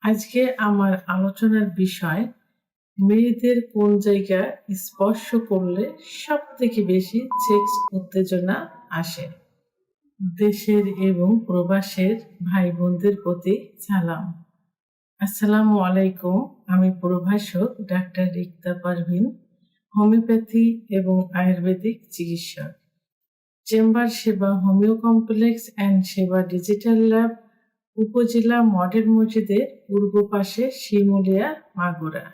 আজকে আমার আলোচনার বিষয় মেয়েদের কোন জায়গা স্পর্শ করলে সবথেকে বেশি সেক্স উত্তেজনা আসে। দেশের এবং প্রবাসের ভাই বোনদের প্রতি সালাম। আসসালামু আলাইকুম। আমি প্রভাষক ডাক্তার রিক্তা পারভিন, হোমিওপ্যাথি এবং আয়ুর্বেদিক চিকিৎসক, চেম্বার সেবা, হোমিও কমপ্লেক্স অ্যান্ড সেবা ডিজিটাল ল্যাব, উপজেলা মডেল মসজিদের পূর্ব পাশে, শিমুলিয়া, মাগুরা।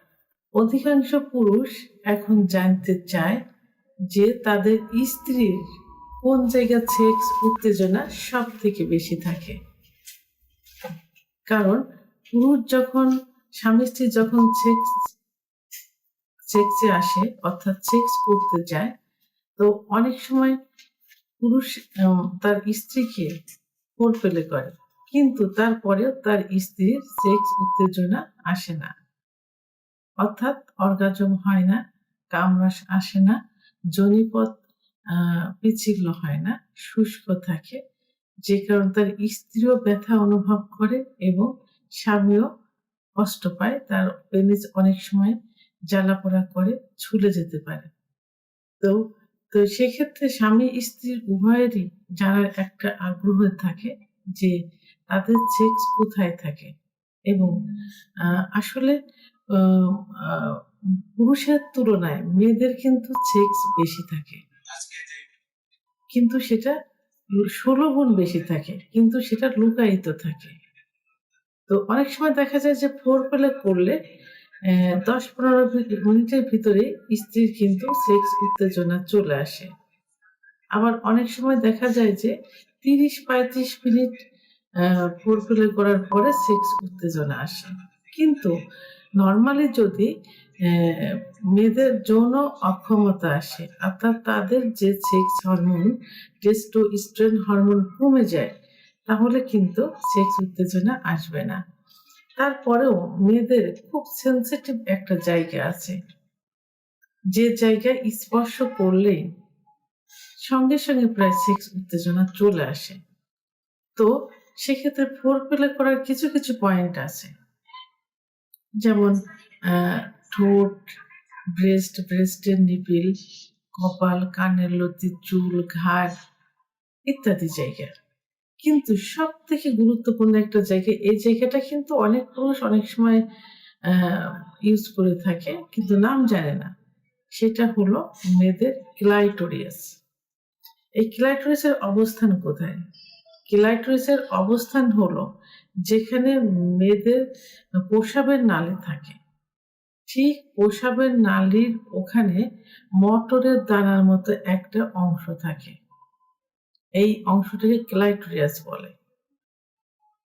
অধিকাংশ পুরুষ এখন জানতে চায় যে তাদের স্ত্রীর কোন জায়গা সেক্স উত্তেজনা সব থেকে বেশি থাকে। কারণ পুরুষ যখন স্বামী স্ত্রী যখন সেক্সে আসে অর্থাৎ সেক্স করতে যায়, তো অনেক সময় পুরুষ তার স্ত্রীকে ফোরপ্লে করে, কিন্তু তারপরেও তার স্ত্রীর সেক্স উত্তেজনা আসে না, অর্থাৎ অর্গাজম হয় না, কামরাস আসে না, যোনিপথ পিচ্ছিল হয় না, শুষ্ক থাকে, যে কারণে তার স্ত্রীও ব্যথা অনুভব করে এবং স্বামীও কষ্ট পায়। তার পেনিস অনেক সময় জ্বালাপোড়া করে, ঝুলে যেতে পারে। তো তো সেক্ষেত্রে স্বামী স্ত্রীর উভয়েরই জানার একটা আগ্রহ থাকে যে তাদের সেক্স কোথায় থাকে। এবং আসলে পুরুষের তুলনায় মেয়েদের কিন্তু সেক্স বেশি থাকে, কিন্তু সেটা 16 গুণ বেশি থাকে, কিন্তু সেটা লুকায়িত থাকে। তো অনেক সময় দেখা যায় যে ফোরপ্লে করলে 10-15 মিনিটের ভিতরে স্ত্রীর কিন্তু সেক্স উত্তেজনা চলে আসে। আবার অনেক সময় দেখা যায় যে 30-35 মিনিট ফোরপ্লে করার পরে সেক্স উত্তেজনা আসে। কিন্তু নর্মালি যদি মেয়েদের যৌন অক্ষমতা আসে, অর্থাৎ তাদের যে সেক্স হরমোন টেস্টোস্টেরন হরমোন কমে যায়, তাহলে কিন্তু সেক্স উত্তেজনা আসবে না। তারপরেও মেয়েদের খুব সেন্সিটিভ একটা জায়গা আছে, যে জায়গায় স্পর্শ করলেই সঙ্গে সঙ্গে প্রায় সেক্স উত্তেজনা চলে আসে। তো সেক্ষেত্রে ফোরপ্লে করার কিছু কিছু পয়েন্ট আছে, যেমন ঠোঁট, ব্রেস্টের নিপিল, কপাল, কানের লতি, চুল, ঘাড় ইত্যাদি জায়গা। কিন্তু সব থেকে গুরুত্বপূর্ণ একটা জায়গা, এই জায়গাটা কিন্তু অনেক পুরুষ অনেক সময় ইউজ করে থাকে কিন্তু নাম জানে না, সেটা হলো মেয়েদের ক্লাইটোরিয়াস। এই ক্লাইটোরিসের অবস্থান কোথায়? ক্লাইটোরিসের অবস্থান হলো যেখানে মেয়েদের প্রস্রাবের নালী থাকে, ঠিক প্রস্রাবের নালীর ওখানে মটরের দানার মতো একটা অংশ থাকে, এই অংশটাকে ক্লাইটোরিয়াস বলে।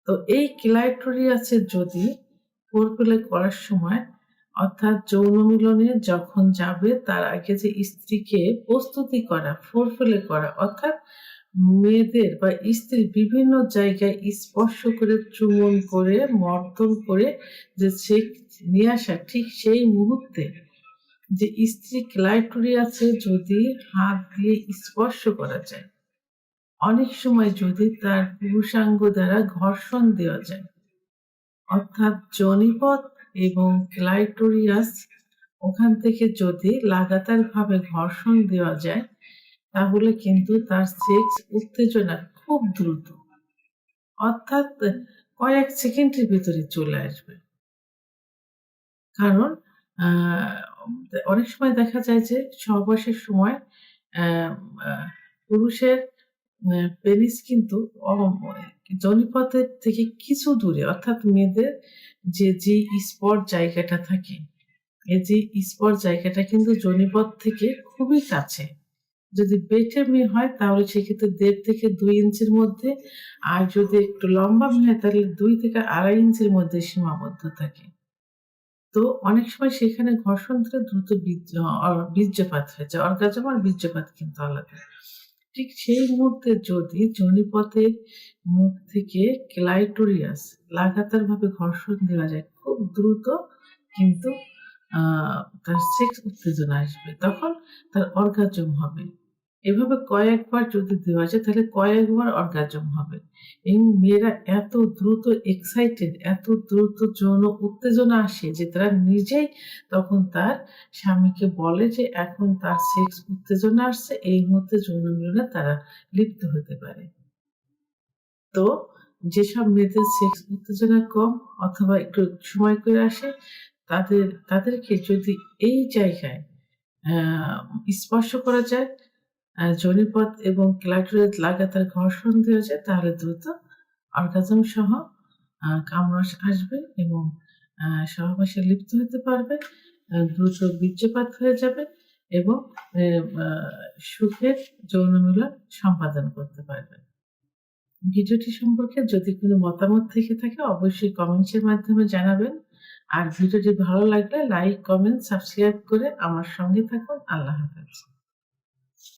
তো এই ক্লাইটোরিয়াসে যদি ফোরপ্লে করার সময়, অর্থাৎ যৌন মিলনে যখন যাবে তার আগে যে স্ত্রীকে প্রস্তুতি করা, ফোরপ্লে করা, অর্থাৎ মেয়েদের বা স্ত্রীর বিভিন্ন জায়গায় স্পর্শ করে, চুম্বন করে, মর্দন করে যে সেক্স নিয়ে আসা, ঠিক সেই মুহূর্তে যে স্ত্রী ক্লাইটোরিয়াসে যদি হাত দিয়ে স্পর্শ করা যায়, অনেক সময় যদি তার পুরুষাঙ্গ দ্বারা ঘর্ষণ দেওয়া যায়, অর্থাৎ যোনিপথ এবং ক্লাইটোরিয়াস ওখান থেকে যদি লাগাতার ভাবে ঘর্ষণ দেওয়া যায়, তাহলে কিন্তু তার সেক্স উত্তেজনা খুব দ্রুত, অর্থাৎ কয়েক সেকেন্ডের ভিতরে চলে আসবে। কারণ অনেক সময় দেখা যায় যে সহবাসের সময় পুরুষের পেনিস কিন্তু যোনিপথের থেকে কিছু দূরে, অর্থাৎ মেয়েদের যে স্পট জায়গাটা থাকে, এই যে স্পট জায়গাটা কিন্তু যোনিপথ থেকে খুবই কাছে। যদি বেটে মেয়ে হয় তাহলে সেক্ষেত্রে 1.5 থেকে 2 ইঞ্চির মধ্যে, আর যদি একটু লম্বা মেয়ে হয় তাহলে 2 থেকে 2.5 ইঞ্চির মধ্যে সীমাবদ্ধ থাকে। তো অনেক সময় সেখানে ঘর্ষণ ধরে দ্রুত বীর্যপাত হয়ে যায়। অর্গাজম আর বীর্যপাত কিন্তু আলাদা। ঠিক সেই মুহূর্তে যদি যোনিপথের মুখ থেকে ক্লাইটোরিয়াস লাগাতার ভাবে ঘর্ষণ দেওয়া যায়, খুব দ্রুত কিন্তু তার সেক্স উত্তেজনা আসবে, তখন তার অর্গাজম হবে। এভাবে কয়েকবার যদি দেওয়া যায় তাহলে কয়েকবার অর্গাজম হবে। এবং মেয়েরা এত দ্রুত এক্সাইটেড, এত দ্রুত যৌন উত্তেজনা আসে যে তারা নিজেই তখন তার স্বামীকে বলে যে এখন তার সেক্স উত্তেজনা আসছে, এই মুহূর্তে যৌন মিলনে তারা লিপ্ত হতে পারে। তো যেসব মেয়েদের সেক্স উত্তেজনা কম অথবা একটু সময় করে আসে তাদেরকে যদি এই জায়গায় আ স্পর্শ করা যায়, যোনিপথ এবং ক্ল্যাটোরিস লাগাতার ঘর্ষণ দেওয়া যায় তাহলে দ্রুত অর্গাজম সহ কামরস আসবে এবং সহবাসে লিপ্ত হতে পারবে। দ্রুত বীর্যপাত হয়ে যাবে এবং এ আ সুখের যৌন মিলন সম্পাদন করতে পারবে। ভিডিওটি সম্পর্কে যদি কোনো মতামত থেকে থাকে অবশ্যই কমেন্টস এর মাধ্যমে জানাবেন। আর ভিডিওটি ভালো লাগলে লাইক, কমেন্ট, সাবস্ক্রাইব করে আমার সঙ্গে থাকুন। আল্লাহ হাফেজ।